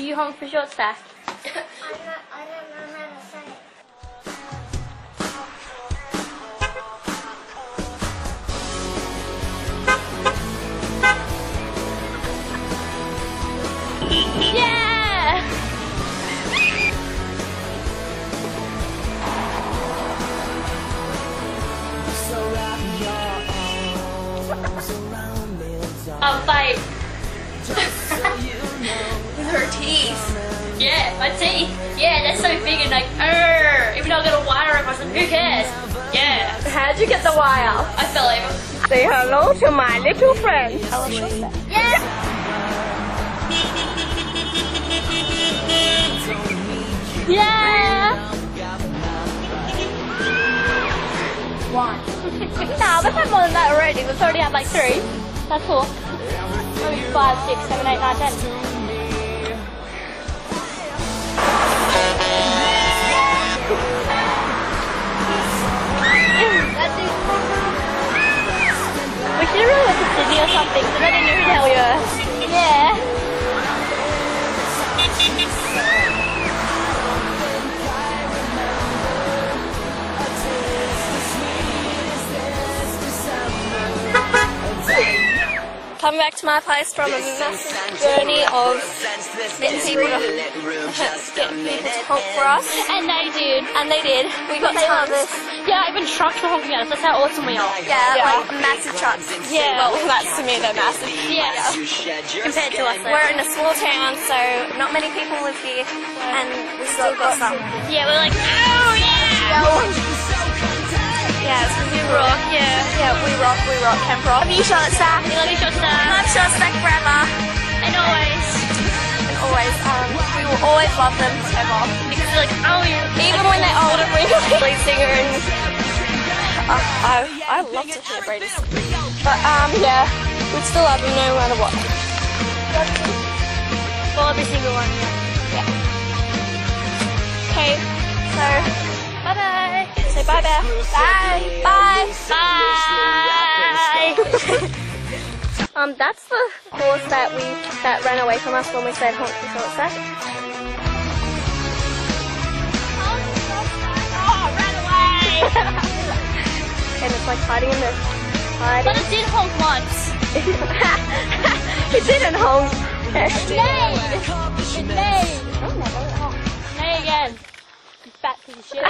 You honk for short stack. I don't know how to say it. Yeah! I'll fight. With her teeth. Yeah, my teeth. Yeah, that's so big and like, even though I got a wire across them, who cares? Yeah. How'd you get the wire? I fell over. Say hello to my little friend. Yeah. Yeah. One. No, we've had more than that already. We've already had like 3. That's cool. Maybe 5, 6, 7, 8, 9, 10. We should have really went to Sydney or something, because I didn't know who the hell we were. Yeah. Coming back to my place from a massive journey of getting people to honk for us. And they did. And they did. We got tons. Yeah, even trucks were honking at us. That's how awesome we are. Yeah, like massive trucks. Yeah. Well, that's to me, they're massive. Yeah. Compared to us, though. We're in a small town, so not many people live here, and we still got some. Yeah, we're like, oh yeah! Yeah, it's We rock, yeah. Yeah, we rock, camp rock. Love you, Charlotte Stack. We love you, short stack. Love Charlotte Stack forever. And always. And always, we will always love them forever. Because they're like, oh, you're... Even when they're older, Brady's lead singer, and I love to hear Brady sing. But yeah, we'd still love them no matter what. For every single one, Yeah. Okay, so bye-bye. say bye, Bear. Bye. Bye. Bye. That's the horse that ran away from us when we said honk for short stack. Oh, ran away! And it's like hiding in the But it did honk once. It didn't honk. It neighed. It neighed. Oh, no, Neigh again. You fat piece of shit.